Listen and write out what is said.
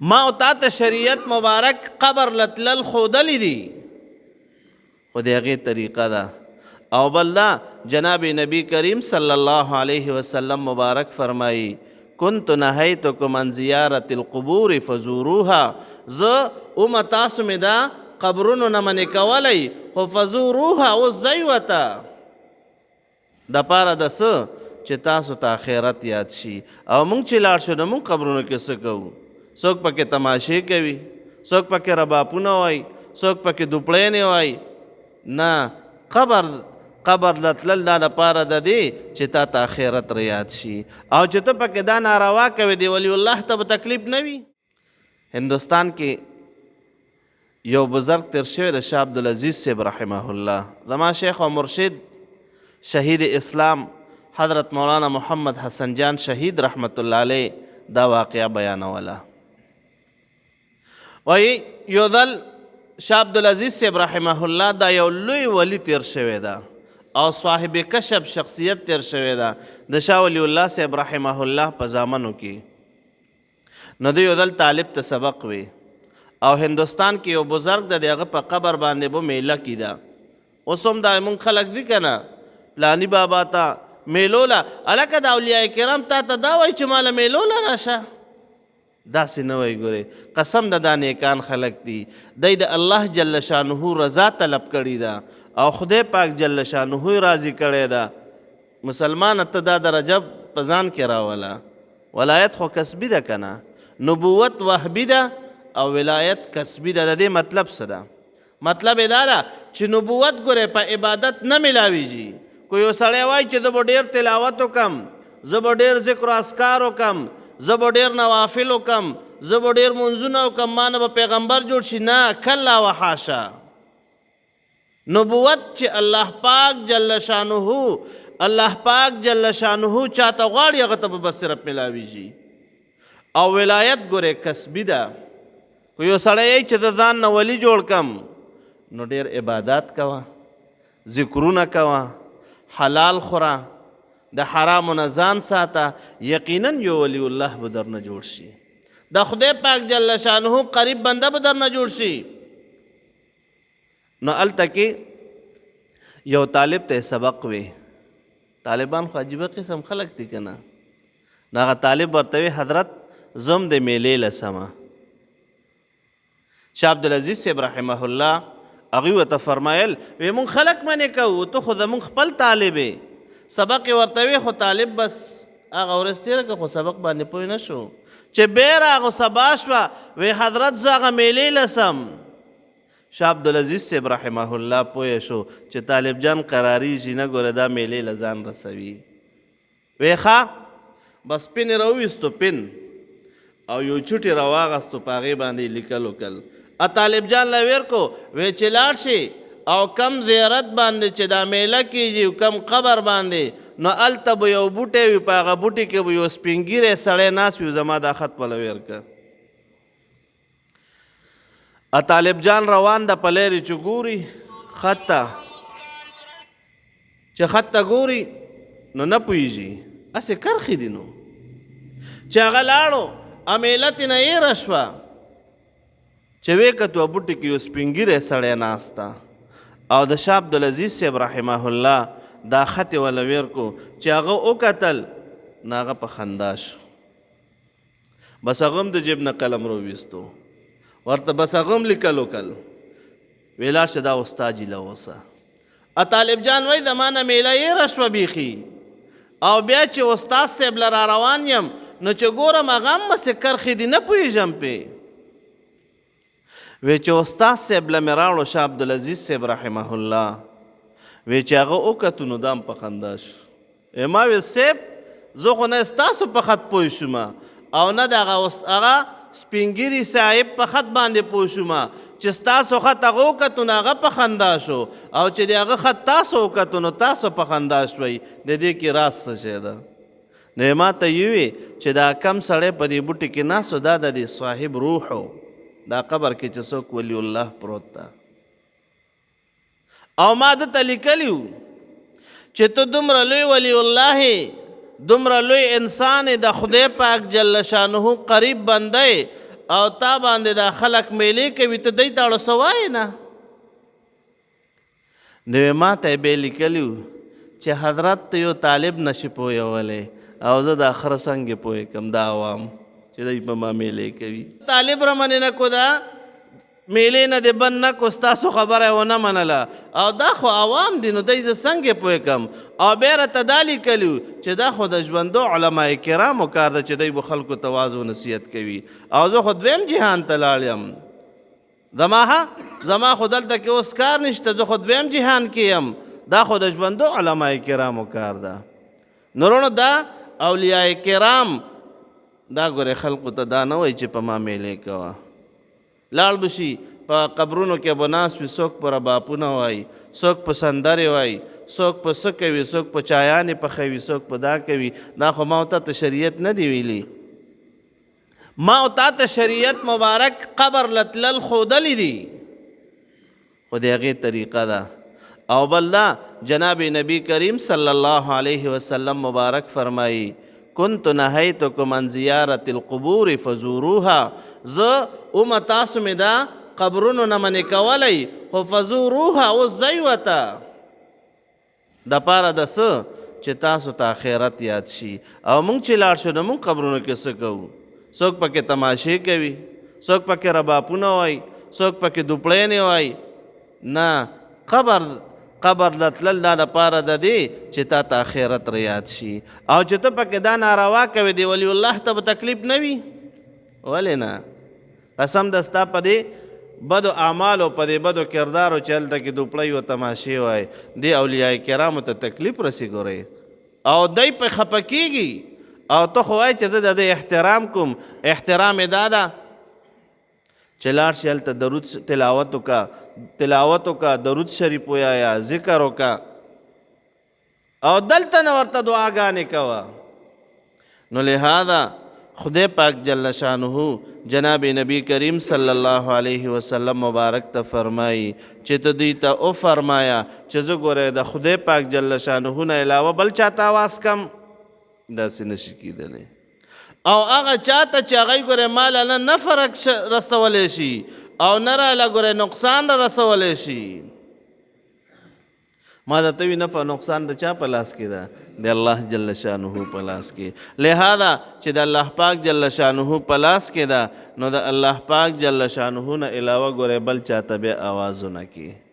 ما او تا ته شریعت مبارک قبر لتلل ښودلی دي، خو د هغې طریقه ده. او بل دا جناب نبی کریم صلی الله علیه وسلم مبارک فرمایی كنت نهیتکم عن زیارت القبور فزوروها، زه اومه تاسو مې دا قبرونو نه منې کولی، خو فزوروها اوس ځئ ورته دپاره د څه چې تاسو ته آخرت یاد شي. او موږ چې لاړ شو نو موږ قبرونو کې څه کوو؟ څوک پکې تماشې کوي، څوک پکې رباپونه وایي، څوک پکې دوپړینې وایي. نه، قبر لتلل دا دپاره د دې چې تا ته آخرت را یاد شي. او چې ته پکې دا ناروا کوې د ولی الله ته به تکلیف نه وي. هندوستان کې یو بزرگ تیر شوی د شاه عبدالعزیز صاحب رحمه الله، زما شیخ او مرشد شهید اسلام حضرت مولانا محمد حسن جان شهید رحمت الله علیه دا واقعه بیانوله. وایي یو ځل شاه عبدالعزیز صاحب رحمه الله دا یو لوی ولی تیر شوی ده او صاحب کشف شخصیت تیر شوی ده د شاه ولی الله صاحب رحمه الله په زامنو کې. نو د یو ځل طالب ته سبق وی او هندوستان کې یو بزرگ د هغه په قبر باندې به میله کیده. اوس هم دا مونږ خلک دي که نه پلانی بابا ته میلو له هلکه د اولیاء کرام تا ته دا وایي چې ماله میلو له راشه، داسې نه وایي. ګورې قسم د دا نیکان خلک دي، دی د الله جل شانه رضا طلب کړې ده او خدای پاک جل شانه راضي کړی ده. مسلمان ته دا د رجب په ځان کې راوله. ولایت خو کسبي ده که نه، نبوت وهبي ده او ولایت کسبي ده. د دې مطلب څه ده؟ مطلب یې دا ده چې نبوت ګورې په عبادت نه ملاویږي. کو یو سړی وایي چې زه به ډېر تلاوت وکم، زه به ډېر ذکر و اذکار وکم، زه به ډېر نوافل وکم، زه به ډېر منځونه وکم، ما نه به پیغمبر جوړ شي. نه، کلا و حاشا. نبوت چې الله پاک جل شانه چاته غواړي هغه ته به بس صرف ملاویږي. او ولایت ګورې کسبي ده. کو یو سړی یې چې د ځان نه ولی جوړ کم نو ډېر عبادات کوه، ذکرونه کوه، حلال خوره، د حرامو نه ځان ساته، یقینا یو ولی الله به در نه جوړ شي. د خدای پاک جل شانه قریب بنده به در نه جوړ شي. نو هلته کې یو طالب ته سبق وی. طالبان خو عجیبه قسم خلک دي که نه. نو هغه طالب ورته وی حضرت زم د میلې لسمه. شاه عبدالعزیز صاحب رحمه الله هغوی ورته فرمایل وی مونږ خلک منې کوو، ته خو زمونږ خپل طالب یې. سبق یې ورته وی خو طالب بس هغه ورځ تېره کړه خو سبق باندې پوه نه شو. چې بیا راغو سبا شوه وی حضرت زه هغه میلې لسم. شاه عبدالعزیز صاحب رحمه الله پوه شو چې طالب جان قراریږي نه، ګوره دا میلې له ځان رسوي. وی ښه بس پن یې راوویستو پن او یو چوټې راواغستو په هغې باندې لیکل وکل. طالب جان له ویر کو وی چې لاړ شي او کم زیارت باندې چې دا میله کېږي کم قبر باندې نو هلته به یو بوټی وي، په هغه بوټي کې به یو سپین ږیری سړی ناست وي. زما دا خط په ویر که طالب جان روان ده په لیرې چې ګوري خط ته، چې خط ته ګوري نو نه پوهېږي، هسې کرښې دي. نو چې هغه لاړو میله ترې نه ایره شوه چې ویې کتو بوټي کې یو سپین ږیری سړی ناست ده او د شاه عبدالعزیز صاحب رحمه الله دا خط یې وله ویر کو چې هغه وکتل نو هغه په خندا شو. بس هغه هم د جیب نه قلم راوویستو ورته بس هغه هم لیکل وکل وی لاړ شه دا استاد جي له اوسه. طالب جان وایي زما نه میله ایره شوه بیخي او بیا چې استاد صاحب له را روان یم نو چې ګورم هغه هم مسې کرښې دي نه پوهېږم پې. وی چې استاد صاحب له مې راوړو شاه عبدالعزیز صاحب رحمه الله وی چې هغه وکتو نو دا هم په خندا شو. ما وی صاحب زه خو نه ستاسو په خط پوه شوم او نه د هغه سپین ږیري صاحب په خط باندې پوه شوم چې ستاسو خط هغه وکتو نو هغه په خندا شو او چې د هغه خط تاسو وکتو نو تاسو په خندا شوئ. د دې کې راز څه شی ده؟ نو ما ته یې وی چې دا کم سړی په دې بوټي کې ناست و دا د دې صاحب روح و، دا قبر کې چې څوک ولی الله پروت ده. او ما ده ته لیکلي و چې ته دومره لوی ولی الله، دومره لوی انسان د خدای پاک جل شانه قریب بنده او تا باندې دا خلق میلې کوي ته دی ته اړو څه وایې نه نو ما ته یې بیا لیکلي چې حضرت ته یو طالب نشي پوهولی او زه د اخره څنګه پوه کم دا عوام چې دی په ما میلې کوي طالب رمنې نه کو دا میلې نه د بند نه کو ستاسو خبره یې ونه منله او دا خو عوام دي نو دی زه څنګه پوه کم او بیا راته دا لیکلي چې دا خو د ژوندو علما کرامو کار ده چې دی به خلکو ته واعظ و نصیحت کوي او زه خو دویم جهان ته لاړ یم زما خو دلته کې اوس کار نشته زه خو دویم جهان کې یم دا خو د ژوندو علما کرامو کار ده نورونو دا اولیاء کرام دا ګورې خلقو ته دا نه وایي چې په ما میلې کوه لاړ به شي په قبرونو کې به ناست وي څوک په ربابونه وایي څوک په سندرې وایي څوک په څه کوي څوک په چایانې پخوي څوک په دا کوي دا خو ما ته شریعت نه دی ویلي ما ته شریعت مبارک قبر لتلل ښودلی دي خو د هغې طریقه ده او بل دا جناب نبی کریم صلی الله علیه وسلم مبارک فرمایی كنت نهیتکم عن زیارت القبور فزوروها زه تاسو مې دا قبرونو نه منې کولی خو فزوروها اوس ځئ ورته دپاره د څه چې تاسو ته آخرت یاد شي او موږ چې لاړ شو نو موږ قبرونو کې څه کوو څوک پکې تماشې کوي څوک پکې ربابونه وایي څوک پکې دوپړینې وایي نه قبر لتلل دا دپاره د دې چې تا ته آخرت یاد شي او چې ته پکې دا ناروا کوې دی ولی الله ته به تکلیف نه وي ولې نه قسم ده ستا په دې بدو اعمالو په دې بدو کردارو چې هلته کې دوپړی و تماشې وای دې اولیاء کرامو ته تکلیف رسي ګورئ او دی پې خفه کېږي او ته خو وایې چې زه د دې احترام کوم احترام یې دا ده چې لاړ شي هلته درود تلاوت وکړه درود شریف ووایه ذکر وکړه او دلته نه ورته دعاګانې کوه نو لہذا خدای پاک جل شانه جناب نبی کریم صلی الله علیه وسلم مبارک ته فرمایي چې ته دوی ته او فرمایا چې زه ګوره د خدای پاک جل شانه نه علاوه بل چاته آواز کم داسې نشي کیدلی او هغه چاته چې هغه ګوره مال نه فرق رسولی شي او نه راله ګوره نقصان رسولی شي ما درته وي نفع نقصان د چا په لاس کې ده د الله جل شانه په لاس کې لہذا چې د الله پاک جل شانه په لاس کې ده نو د الله پاک جل شانه نه علاوه ګوره بل چاته بیا آوازونه کې